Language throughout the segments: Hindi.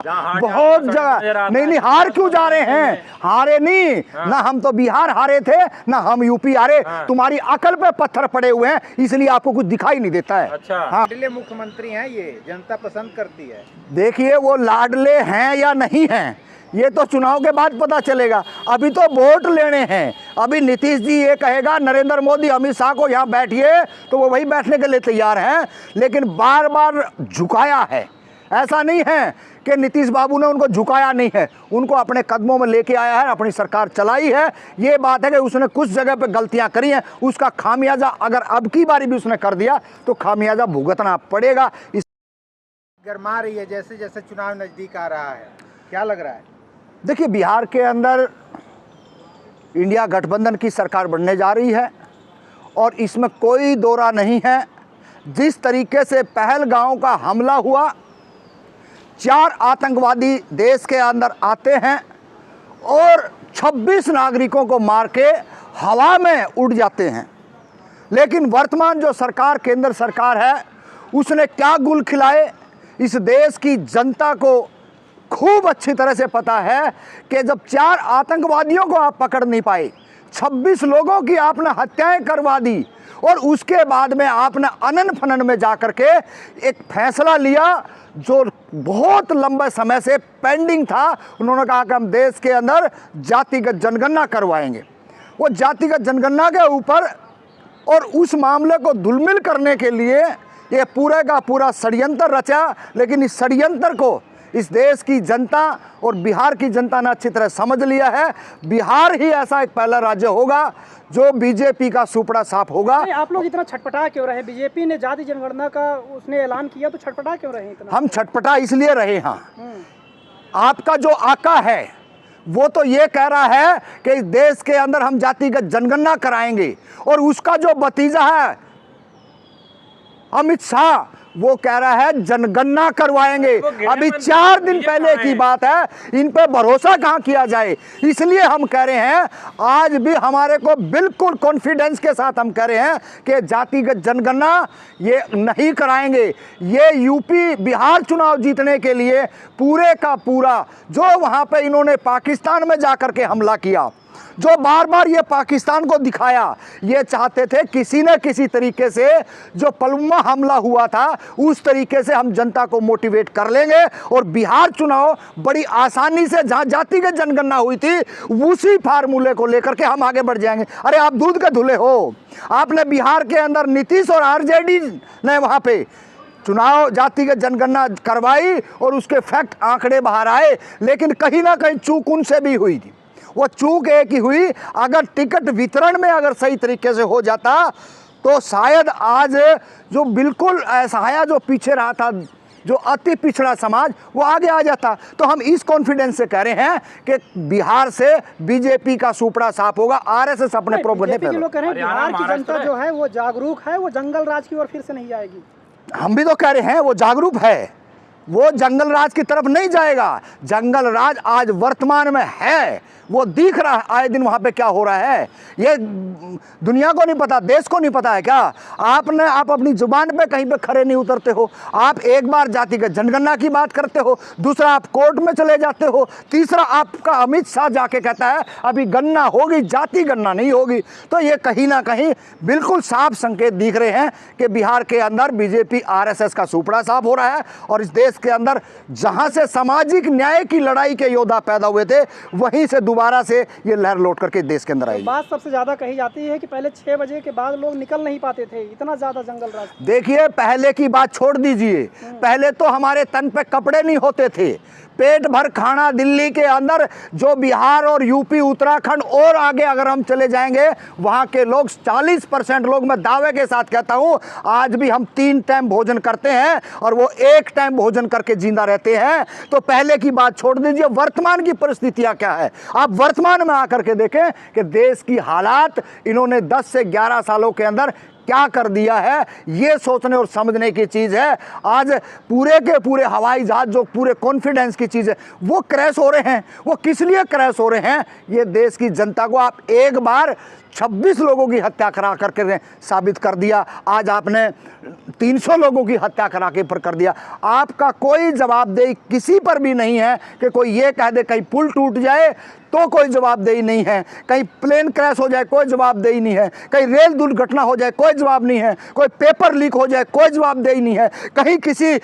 बहुत जगह नहीं हार क्यों जा रहे हैं? हारे नहीं ना, हम तो बिहार हारे थे ना हम यूपी हारे। तुम्हारी अकल पे पत्थर पड़े हुए हैं, इसलिए आपको कुछ दिखाई नहीं देता है। अच्छा। हाँ, लाडले मुख्यमंत्री हैं, ये जनता पसंद करती है। देखिए वो लाडले हैं या नहीं हैं ये तो चुनाव के बाद पता चलेगा, अभी तो वोट लेने हैं। अभी नीतीश जी ये कहेगा नरेंद्र मोदी अमित शाह को यहाँ बैठिए तो वो वही बैठने के लिए तैयार हैं, लेकिन बार बार झुकाया है। ऐसा नहीं है कि नीतीश बाबू ने उनको झुकाया नहीं है, उनको अपने कदमों में लेके आया है, अपनी सरकार चलाई है। ये बात है कि उसने कुछ जगह पे गलतियां करी हैं, उसका खामियाजा अगर अब की बारी भी उसने कर दिया तो खामियाजा भुगतना पड़ेगा। इस गरमा रही है जैसे जैसे चुनाव नजदीक आ रहा है, क्या लग रहा है? देखिए बिहार के अंदर इंडिया गठबंधन की सरकार बनने जा रही है और इसमें कोई दोरा नहीं है। जिस तरीके से पहलगांव का हमला हुआ, 4 आतंकवादी देश के अंदर आते हैं और 26 नागरिकों को मार के हवा में उड़ जाते हैं, लेकिन वर्तमान जो सरकार केंद्र सरकार है उसने क्या गुल खिलाए इस देश की जनता को खूब अच्छी तरह से पता है कि जब 4 आतंकवादियों को आप पकड़ नहीं पाए, 26 लोगों की आपने हत्याएं करवा दी और उसके बाद में आपने अनन फनन में जाकर के एक फैसला लिया जो बहुत लंबे समय से पेंडिंग था। उन्होंने कहा कि हम देश के अंदर जातिगत जनगणना करवाएंगे। वो जातिगत जनगणना के ऊपर और उस मामले को धुलमिल करने के लिए ये पूरे का पूरा षड्यंत्र रचा, लेकिन इस षड्यंत्र को इस देश की जनता और बिहार की जनता ने अच्छी तरह समझ लिया है। बिहार ही ऐसा एक पहला राज्य होगा जो बीजेपी का सुपड़ा साफ होगा। आप लोग इतना छटपटा क्यों रहे? बीजेपी ने जाति जनगणना का उसने ऐलान किया तो छटपटा क्यों रहे इतना? हम छटपटा इसलिए रहे, हाँ आपका जो आका है वो तो ये कह रहा है कि इस देश के अंदर हम जातिगत जनगणना कराएंगे और उसका जो भतीजा है अमित शाह वो कह रहा है जनगणना करवाएंगे। अभी 4 दिन पहले की बात है, इन पे भरोसा कहाँ किया जाए। इसलिए हम कह रहे हैं, आज भी हमारे को बिल्कुल कॉन्फिडेंस के साथ हम कह रहे हैं कि जातिगत जनगणना ये नहीं कराएंगे। ये यूपी बिहार चुनाव जीतने के लिए पूरे का पूरा जो वहाँ पे इन्होंने पाकिस्तान में जाकर के हमला किया, जो बार बार ये पाकिस्तान को दिखाया, ये चाहते थे किसी न किसी तरीके से जो पुलवामा हमला हुआ था उस तरीके से हम जनता को मोटिवेट कर लेंगे और बिहार चुनाव बड़ी आसानी से जहां जातिगत जनगणना हुई थी उसी फार्मूले को लेकर के हम आगे बढ़ जाएंगे। अरे आप दूध के धुले हो, आपने बिहार के अंदर नीतीश और आरजेडी ने वहां पे चुनाव जातिगत जनगणना करवाई और उसके फैक्ट आंकड़े बाहर आए, लेकिन कहीं ना कहीं चूक उनसे भी हुई थी। वो चूक एक ही हुई, अगर टिकट वितरण में अगर सही तरीके से हो जाता तो शायद आज जो बिल्कुल असहाय जो पीछे रहा था, जो अति पिछड़ा समाज, वो आगे आ जाता। तो हम इस कॉन्फिडेंस से कह रहे हैं कि बिहार से बीजेपी का सुपड़ा साफ होगा। आरएसएस अपने प्रोग्राम पे लोग कह रहे हैं बिहार की जनता जो है वो जागरूक है, वो जंगल राज की ओर फिर से नहीं जाएगी। हम भी तो कह रहे हैं वो जागरूक है, वो जंगल राज की तरफ नहीं जाएगा। जंगल राज आज वर्तमान में है, वो दिख रहा है आए दिन वहाँ पे क्या हो रहा है। ये दुनिया को नहीं पता, देश को नहीं पता है क्या? आप अपनी जुबान पे कहीं पे खड़े नहीं उतरते हो। आप एक बार जातिगत जनगणना की बात करते हो, दूसरा आप कोर्ट में चले जाते हो, तीसरा आपका अमित शाह जाके कहता है अभी गणना होगी, जाति गणना नहीं होगी। तो ये कहीं ना कहीं बिल्कुल साफ संकेत दिख रहे हैं कि बिहार के अंदर बीजेपी आरएसएस का सुपड़ा साफ हो रहा है और इस देश के अंदर जहां से सामाजिक न्याय की लड़ाई के योद्धा पैदा हुए थे वहीं से दोबारा से ये लहर लौट करके देश के अंदर आई। बात सबसे ज्यादा कही जाती है कि पहले 6 बजे के बाद लोग निकल नहीं पाते थे, इतना ज्यादा जंगल राज। देखिए पहले की बात छोड़ दीजिए, पहले तो हमारे तन पे कपड़े नहीं होते थे, पेट भर खाना दिल्ली के अंदर, जो बिहार और यूपी उत्तराखंड और आगे अगर हम चले जाएंगे वहां के लोग 40% लोग, मैं दावे के साथ कहता हूं, आज भी हम 3 टाइम भोजन करते हैं और वो 1 टाइम भोजन करके जिंदा रहते हैं। तो पहले की बात छोड़ दीजिए, वर्तमान की परिस्थितियां क्या है आप वर्तमान में आकर के देखें कि देश की हालात इन्होंने 10 से 11 सालों के अंदर क्या कर दिया है, ये सोचने और समझने की चीज़ है। आज पूरे के पूरे हवाई जहाज जो पूरे कॉन्फिडेंस की चीज़ है वो क्रैश हो रहे हैं। वो किस लिए क्रैश हो रहे हैं, ये देश की जनता को आप एक बार 26 लोगों की हत्या करा करके साबित कर दिया। आज आपने 300 लोगों की हत्या करा के पर कर दिया। आपका कोई जवाबदेही किसी पर भी नहीं है कि कोई ये कह दे कहीं पुल टूट जाए तो कोई जवाबदेही नहीं है, कहीं प्लेन क्रैश हो जाए कोई जवाबदेही नहीं है, कहीं रेल दुर्घटना हो जाए कोई जवाब नहीं है, कोई पेपर लीक हो जाए कोई जवाबदेही नहीं है, कहीं किसी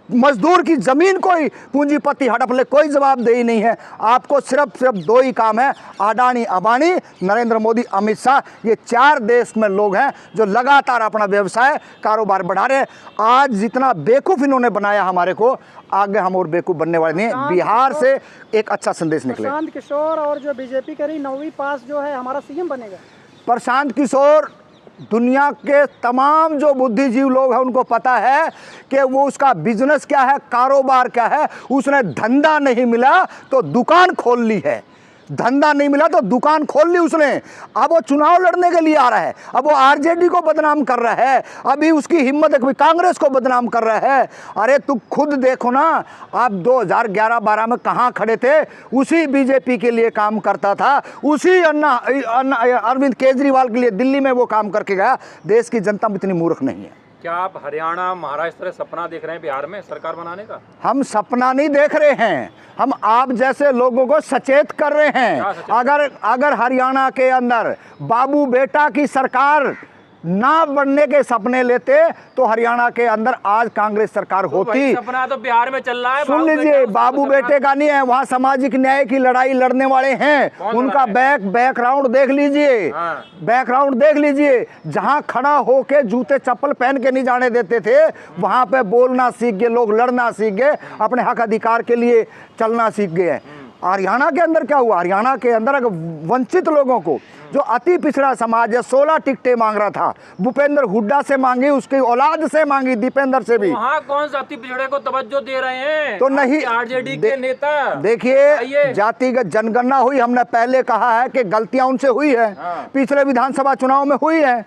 मजदूर की जमीन कोई पूंजीपति हड़प ले कोई जवाबदेही नहीं है। आपको सिर्फ दो ही काम है, अडानी अंबानी, नरेंद्र मोदी, अमित शाह, ये 4 देश में लोग हैं जो लगातार अपना व्यवसाय कारोबार बढ़ा रहे हैं। आज जितना बेवकूफ़ इन्होंने बनाया हमारे को, आगे हम और बेवकूफ़ बनने वाले नहीं हैं। बिहार से एक अच्छा संदेश निकले। प्रशांत किशोर और जो बीजेपी करी 9वीं पास जो है हमारा सीएम बनेगा। प्रशांत किशोर, दुनिया के तमाम जो बुद्धिजीवी लोग हैं उनको पता है कि वो उसका बिजनेस क्या है, कारोबार क्या है। उसने धंधा नहीं मिला तो दुकान खोल ली है, धंधा नहीं मिला तो दुकान खोल ली उसने। अब वो चुनाव लड़ने के लिए आ रहा है, अब वो आरजेडी को बदनाम कर रहा है, अभी उसकी हिम्मत है, कांग्रेस को बदनाम कर रहा है। अरे तू खुद देखो ना, आप 2011-12 में कहाँ खड़े थे, उसी बीजेपी के लिए काम करता था, उसी अरविंद केजरीवाल के लिए दिल्ली में वो काम करके गया। देश की जनता इतनी मूर्ख नहीं है। क्या आप हरियाणा, महाराष्ट्र सपना देख रहे हैं बिहार में सरकार बनाने का? हम सपना नहीं देख रहे हैं, हम आप जैसे लोगों को सचेत कर रहे हैं। अगर हरियाणा के अंदर बाबू बेटा की सरकार ना बनने के सपने लेते तो हरियाणा के अंदर आज कांग्रेस सरकार होती। सपना तो बिहार में चल रहा है। सुन लीजिए, बाबू बेटे का नहीं है, वहाँ सामाजिक न्याय की लड़ाई लड़ने वाले हैं। उनका बैकग्राउंड देख लीजिए, बैकग्राउंड देख लीजिए। जहाँ खड़ा होके जूते चप्पल पहन के नहीं जाने देते थे, वहाँ पे बोलना सीख गए लोग, लड़ना सीख गए, अपने हक अधिकार के लिए चलना सीख गए। हरियाणा के अंदर क्या हुआ, हरियाणा के अंदर वंचित लोगों को, जो अति पिछड़ा समाज है, 16 टिकटें मांग रहा था, भूपेंद्र हुड्डा से मांगी, उसकी औलाद से मांगी, दीपेंद्र से भी। वहाँ कौन सा अति पिछड़े को तवज्जो दे रहे हैं? तो नहीं, आरजेडी के नेता। देखिए, जातिगत जनगणना हुई, हमने पहले कहा है कि गलतियां उनसे हुई है, पिछले विधानसभा चुनाव में हुई है।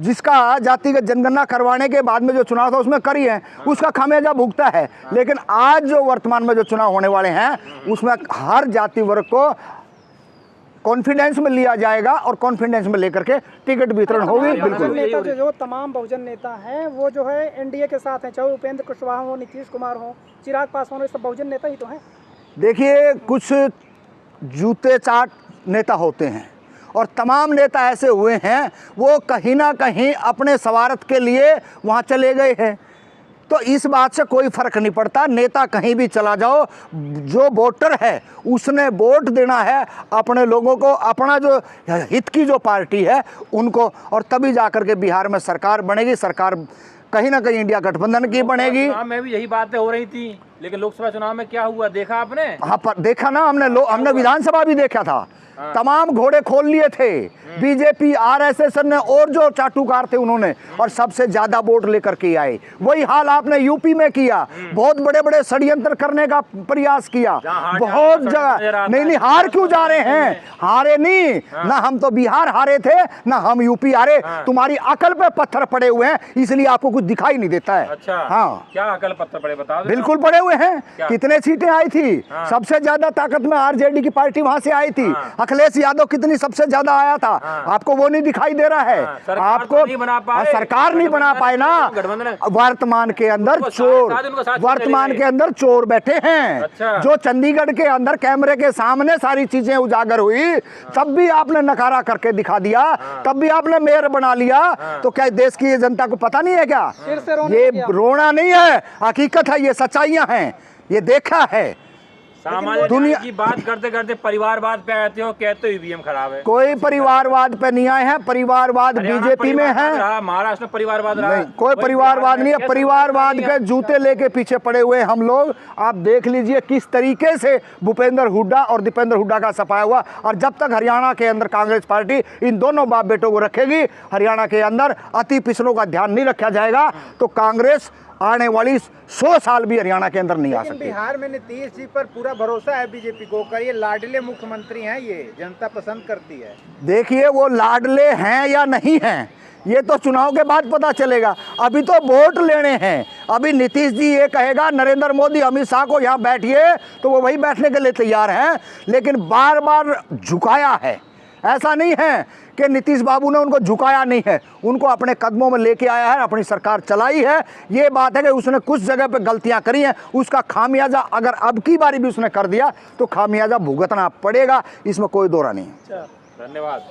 जिसका जातिगत जनगणना करवाने के बाद में जो चुनाव था उसमें करी है, उसका खामियाजा भुगता है। लेकिन आज जो वर्तमान में जो चुनाव होने वाले हैं उसमें हर जाति वर्ग को कॉन्फिडेंस में लिया जाएगा और कॉन्फिडेंस में लेकर के टिकट वितरण होगी। बिल्कुल नेता जो तमाम बहुजन नेता हैं वो जो है एनडीए के साथ हैं, चाहे उपेंद्र कुशवाहा हो, नीतीश कुमार हो, चिराग पासवान हो, सब बहुजन नेता ही तो हैं। देखिए, कुछ जूते चाट नेता होते हैं और तमाम नेता ऐसे हुए हैं वो कहीं ना कहीं अपने स्वार्थ के लिए वहाँ चले गए हैं। तो इस बात से कोई फर्क नहीं पड़ता, नेता कहीं भी चला जाओ, जो वोटर है उसने वोट देना है अपने लोगों को, अपना जो हित की जो पार्टी है उनको, और तभी जाकर के बिहार में सरकार बनेगी। सरकार कहीं ना कहीं इंडिया गठबंधन की बनेगी। में भी यही बातें हो रही थी, लेकिन लोकसभा चुनाव में क्या हुआ देखा आपने? हाँ, पर देखा ना, हमने विधानसभा भी देखा था, तमाम घोड़े खोल लिए थे बीजेपी, आरएसएस ने और जो चाटुकार थे उन्होंने, और सबसे ज्यादा वोट लेकर के आए। वही हाल आपने यूपी में किया, बहुत बड़े बड़े षड्यंत्र करने का प्रयास किया, बहुत जगह। नहीं, हार क्यों जा रहे हैं? हारे नहीं ना, हम तो बिहार हारे थे ना हम यूपी हारे। तुम्हारी अकल पे पत्थर पड़े हुए हैं, इसलिए आपको कुछ दिखाई नहीं देता है। अच्छा, हाँ, क्या अकल पत्थर पड़े बताओ? बिल्कुल पड़े हुए हैं। कितने सीटें आई थी? सबसे ज्यादा ताकत में आरजेडी की पार्टी वहां से आई थी। अखिलेश यादव कितनी सबसे ज्यादा आया था, आपको वो नहीं दिखाई दे रहा है। आपको सरकार नहीं बना पाए ना। वर्तमान के अंदर चोर, वर्तमान के अंदर चोर बैठे हैं। जो चंडीगढ़ के अंदर कैमरे के सामने सारी चीजें उजागर हुई, तब भी आपने नकारा करके दिखा दिया, तब भी आपने मेयर बना लिया। तो क्या देश की जनता को पता नहीं है क्या? ये रोना नहीं है, हकीकत है, ये सच्चाइयां हैं, ये देखा है। सामाजिक दुनिया की बात करते करते परिवारवाद पे आते हो, कहते हो ईवीएम खराब है। कोई परिवारवाद पे नहीं आए हैं, परिवारवाद बीजेपी में है, महाराष्ट्र में परिवारवाद रहा नहीं, कोई परिवारवाद नहीं है। परिवारवाद के जूते लेके पीछे पड़े हुए हम लोग। आप देख लीजिए किस तरीके से भूपेंद्र हुड्डा और दीपेंद्र हुड्डा का सफाया हुआ। और जब तक हरियाणा के अंदर कांग्रेस पार्टी इन दोनों बाप बेटों को रखेगी, हरियाणा के अंदर अति पिछड़ों का ध्यान नहीं रखा जाएगा, तो कांग्रेस आने वाली 100 साल भी हरियाणा के अंदर नहीं आ लेकिन सकती। बिहार में नीतीश जी पर पूरा भरोसा है बीजेपी को, कर ये लाडले मुख्यमंत्री हैं, ये जनता पसंद करती है। देखिए वो लाडले हैं या नहीं हैं ये तो चुनाव के बाद पता चलेगा, अभी तो वोट लेने हैं। अभी नीतीश जी ये कहेगा नरेंद्र मोदी अमित शाह को यहाँ बैठिए तो वो वही बैठने के लिए तैयार हैं, लेकिन बार बार झुकाया है। ऐसा नहीं है कि नीतीश बाबू ने उनको झुकाया नहीं है, उनको अपने कदमों में लेके आया है, अपनी सरकार चलाई है। ये बात है कि उसने कुछ जगह पे गलतियां करी हैं, उसका खामियाजा अगर अब की बारी भी उसने कर दिया तो खामियाजा भुगतना पड़ेगा, इसमें कोई दो राय नहीं है। धन्यवाद।